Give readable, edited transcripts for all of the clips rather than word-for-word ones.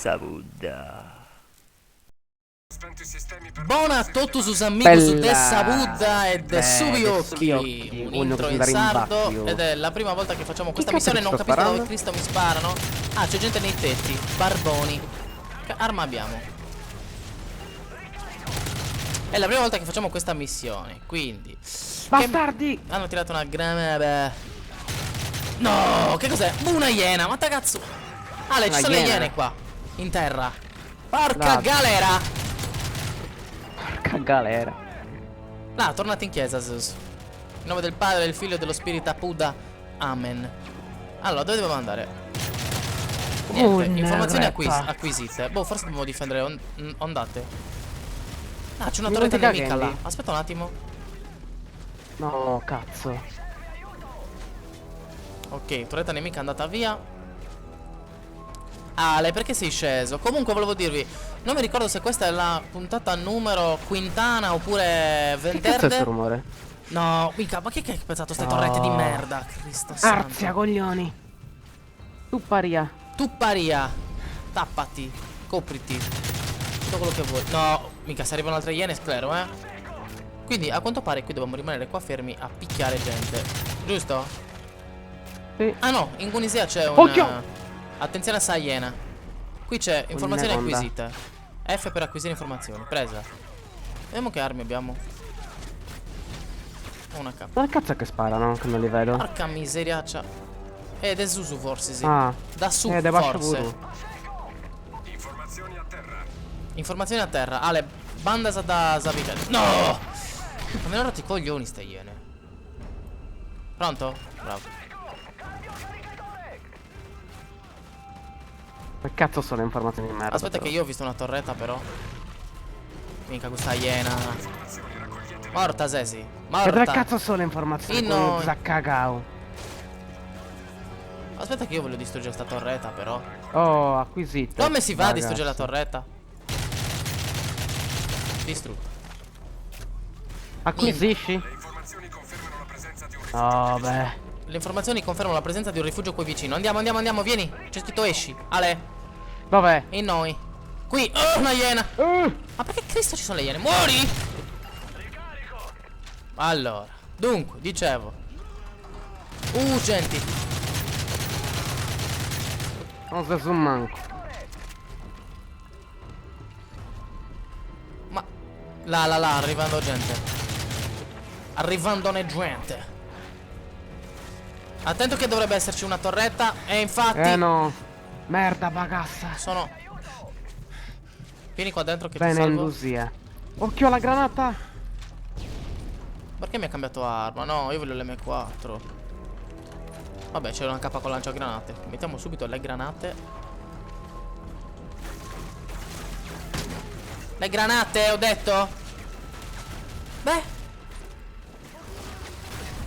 Sabuda. Buona a tutti sus amigos de Sabuda e de Subiocchi. Un intro in sardo. Ed è la prima volta che facciamo questa missione. Non capisco dove Cristo mi sparano. Ah, c'è gente nei tetti. Barboni. Che arma abbiamo? È la prima volta che facciamo questa missione. Quindi bastardi! hanno tirato una granata. No, che cos'è? Una iena, ma cazzo. Ale, ci sono le iene qua in terra. Porca galera. Porca galera. Là, tornate in chiesa, Zeus. In nome del Padre, del Figlio e dello Spirito Apuda. Amen. Allora, dove dobbiamo andare? Niente, informazioni acquisite. Boh, forse dobbiamo difendere ondate. Ah, c'è una torretta nemica là. Aspetta un attimo. No, cazzo. Ok, torretta nemica è andata via. Ale, perché sei sceso? Comunque volevo dirvi, non mi ricordo se questa è la puntata numero quintana oppure Che venterde. cazzo è sto rumore? No, mica, ma che hai pensato ste torrette di merda? Cristo santo. Arzia, coglioni. Tupparia. Tupparia. Tappati. Copriti. Tutto quello che vuoi. No, mica se arrivano altre iene sclero, eh. Quindi a quanto pare qui dobbiamo rimanere qua fermi a picchiare gente. Giusto? Sì. Ah no, in Gunisea c'è un... Occhio! Attenzione a sta iena. Qui c'è informazioni Un'anaconda. acquisite. F per acquisire informazioni. Presa. Vediamo che armi abbiamo. Una K. Ma che cazzo è che sparano? Che non li vedo. Porca miseriaccia. Ed è Zuzu forse, sì. Ah. Da su Da basso forse. pure. Informazioni a terra. Ale, banda da Zavica. No! Ma me ne ho rotti i coglioni ste iene. Pronto? Bravo. Che cazzo sono informazioni di merda? Aspetta che io ho visto una torretta però. Mica questa iena. Morta Sesi. Che Morta. dove cazzo sono le informazioni? No. Zaccagao. Aspetta che io voglio distruggere sta torretta però. Oh, acquisito. Come si va a Ragazzi. distruggere la torretta? Distrutta. Acquisisci? Oh, beh. Le informazioni confermano la presenza di un rifugio qui vicino. Andiamo, andiamo, andiamo, vieni. C'è scritto esci. Ale. Dov'è? E noi. Qui. Oh, una iena. Ma perché Cristo ci sono le iene? Muori. Allora. Dunque, dicevo. Gente. Non so su manco. Ma. Là, arrivando gente. Arrivandone gente. Attento che dovrebbe esserci una torretta. E infatti No. Merda, bagassa. sono. Vieni qua dentro che ti Bene, salvo. indusia. Occhio alla granata. Perché mi ha cambiato arma? No, io voglio l'M4. Vabbè, c'è una K con lanciagranate. Mettiamo subito le granate. Le granate, ho detto. Beh.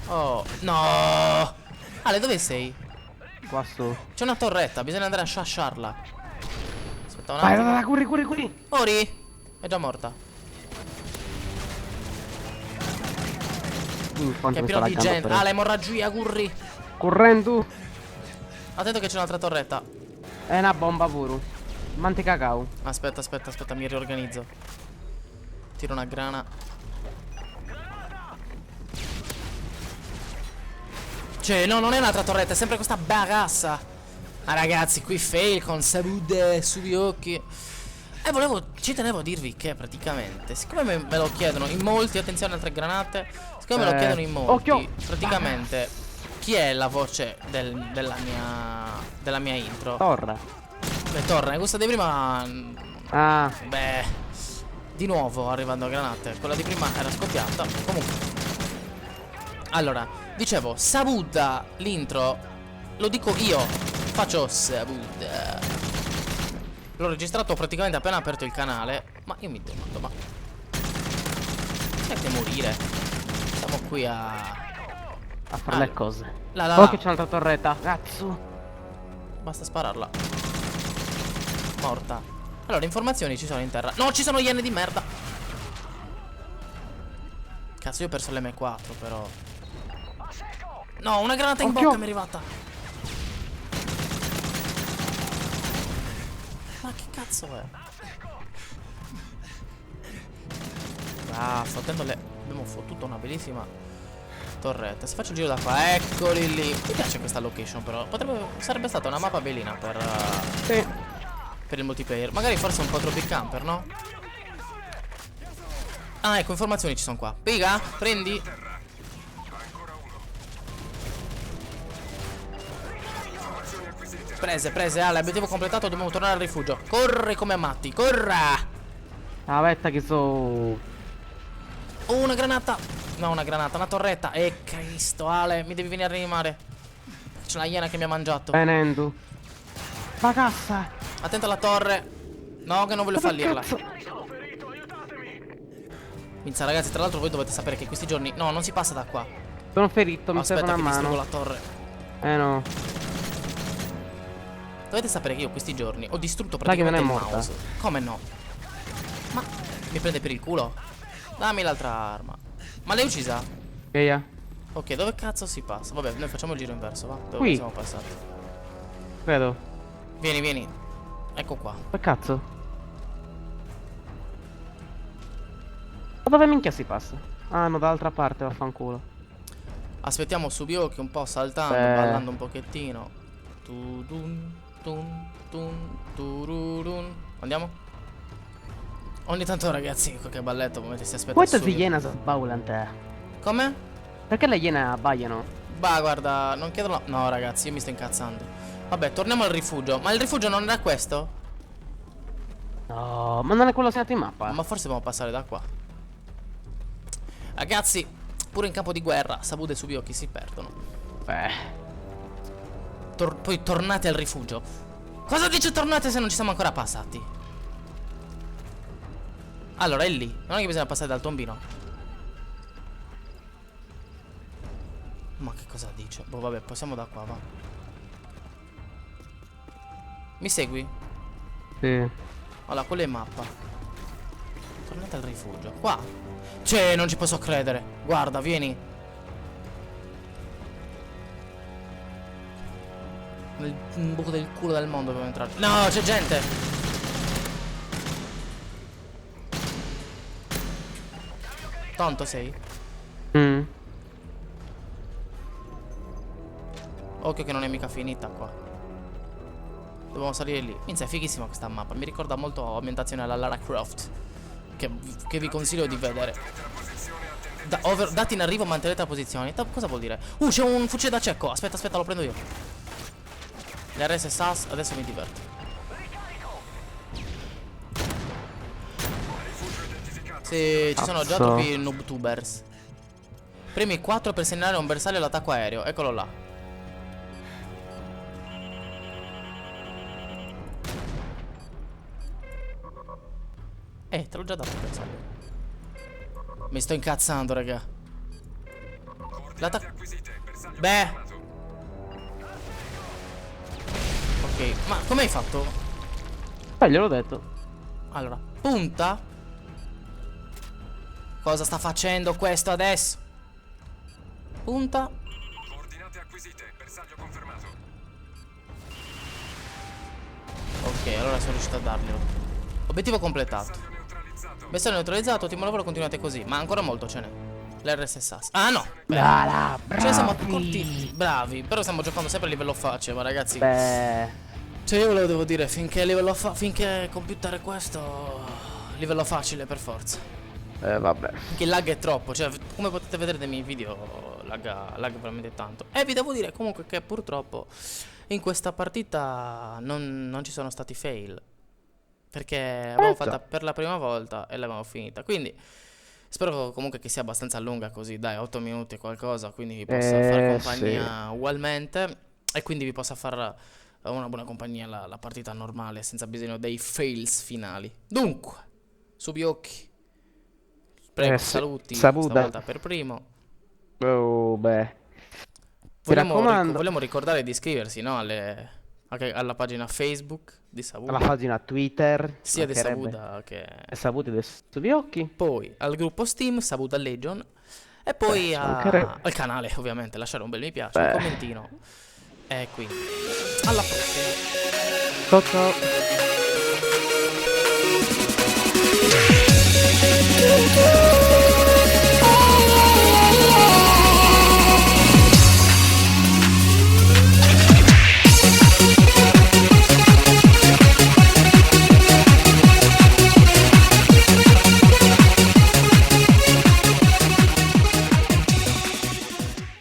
Oh, no. Ale, dove sei? Qua su. C'è una torretta, bisogna andare a sciasciarla. Aspetta un Vai, attimo. vai, curri. Ori? È già morta. Che è pieno di gente. Ah, l'emorragia, curri. Correndo. Attento che c'è un'altra torretta. È una bomba pure. Manti cacao. Aspetta, mi riorganizzo. Tiro una grana. Cioè, no, non è un'altra torretta, è sempre questa bagassa. Ah, ragazzi, qui fail con Sabude, Subiocchi. Ci tenevo a dirvi che praticamente, siccome me lo chiedono in molti, attenzione altre granate, siccome me lo chiedono in molti, occhio. praticamente, chi è la voce della mia intro? Torra. Beh, torna, questa di prima. Ah. Beh, di nuovo arrivando a granate. Quella di prima era scoppiata. Comunque, allora, dicevo, Sabuda, l'intro, lo dico io. Faccio Sabuda. L'ho registrato praticamente appena aperto il canale. Ma io mi domando, ma senti morire. Siamo qui a fare le cose. Là. Oh, che c'è un'altra torretta. Cazzo. Basta spararla. Morta. Allora, informazioni ci sono in terra. No, ci sono iene di merda. Cazzo, io ho perso l'M4 però. No, una granata in bocca mi è arrivata. Ma che cazzo è? Ah, fottendo le... Abbiamo fottuto una bellissima torretta. Se faccio il giro da qua, eccoli lì. Mi piace questa location però. Sarebbe stata una mappa bellina Sì. per il multiplayer. Magari forse un po' troppo camper, no? Ah, ecco, informazioni ci sono qua. Piga, prendi. Prese, Ale, obiettivo completato, dobbiamo tornare al rifugio. Corri come matti, corra! La vetta che so. Una granata. No, una granata, una torretta. Cristo, Ale, mi devi venire a rianimare. C'è una iena che mi ha mangiato. Venendo. La cassa. Attento alla torre. No, che non voglio fallirla. Minchia, ragazzi, tra l'altro voi dovete sapere che questi giorni... No, non si passa da qua. Sono ferito, mi serve Aspetta una che distruggo mano. la torre. No. Dovete sapere che io questi giorni ho distrutto Dai che non praticamente è il mouse. Come no? Ma mi prende per il culo? Dammi l'altra arma. Ma l'hai uccisa? Yeah. Ok, dove cazzo si passa? Vabbè, noi facciamo il giro inverso, va? Dove Qui. siamo passati? Credo. Vieni, vieni. Ecco qua. Che cazzo? Ma dove minchia si passa? Ah no, dall'altra parte, vaffanculo. Aspettiamo Subioki un po' saltando, ballando un pochettino. Tudun, tururun. Andiamo? Ogni tanto ragazzi, qualche balletto mentre si aspetta Quante Subioki. iene sbaulante? Come? Perché le iene abbaiano? Bah, guarda, non chiedono. No, ragazzi, io mi sto incazzando. Vabbè, torniamo al rifugio. Ma il rifugio non era questo? No, ma non è quello segnato in mappa. Ma forse dobbiamo passare da qua. Ragazzi, pure in campo di guerra, Sabuda e Subioki si perdono. Beh. Poi tornate al rifugio. Cosa dice tornate se non ci siamo ancora passati? Allora, è lì. Non è che bisogna passare dal tombino. Ma che cosa dice? Boh, vabbè, passiamo da qua, va. Mi segui? Sì. Allora, quella è mappa. Tornate al rifugio. Qua. Cioè, non ci posso credere. Guarda, vieni. Nel buco del culo del mondo dobbiamo entrare. No, c'è gente. Tonto sei? Occhio che non è mica finita qua. Dobbiamo salire lì. Minchia, è fighissima questa mappa. Mi ricorda molto ambientazione alla Lara Croft, che vi consiglio di vedere. Dati in arrivo, mantenete la posizione. Cosa vuol dire? C'è un fucile da cecco. Aspetta, lo prendo io. L'RS SAS, adesso mi diverto. Sì, ci sono già troppi noobtubers. Premi 4 per segnalare un bersaglio all'attacco aereo. Eccolo là. Te l'ho già dato il bersaglio. Mi sto incazzando, raga. L'attacco. Beh. Ok, ma come hai fatto? Gliel'ho detto. Allora, punta. Cosa sta facendo questo adesso? Punta. Coordinate acquisite, bersaglio confermato. Ok, allora sono riuscito a darglielo. Obiettivo completato. Bersaglio neutralizzato. Bersaglio neutralizzato, ottimo lavoro, continuate così. Ma ancora molto ce n'è. L'RSS. Ah no! Cioè siamo corti. Bravi. Però stiamo giocando sempre a livello facile, ma ragazzi. Beh. Cioè io ve lo devo dire, finché livello finché il computer è questo, livello facile per forza. Vabbè. Che il lag è troppo, cioè come potete vedere dai miei video lag veramente tanto. E vi devo dire comunque che purtroppo in questa partita non ci sono stati fail, perché l'abbiamo fatta per la prima volta e l'abbiamo finita. Quindi spero comunque che sia abbastanza lunga così, dai, 8 minuti e qualcosa, quindi vi possa fare compagnia ugualmente. E quindi vi possa fare una buona compagnia la partita normale, senza bisogno dei fails finali. Dunque, Subioki, prego, saluti Sabuda. stavolta per primo. Oh, beh. Vogliamo ricordare di iscriversi, no, alla pagina Facebook di Sabuda, Alla pagina Twitter. sia di Sabuda che... E Sabuti dei Subioki. Poi al gruppo Steam, Sabuda Legion. E poi al canale, ovviamente, lasciare un bel mi piace, un commentino. E quindi, alla prossima. Ciao ciao.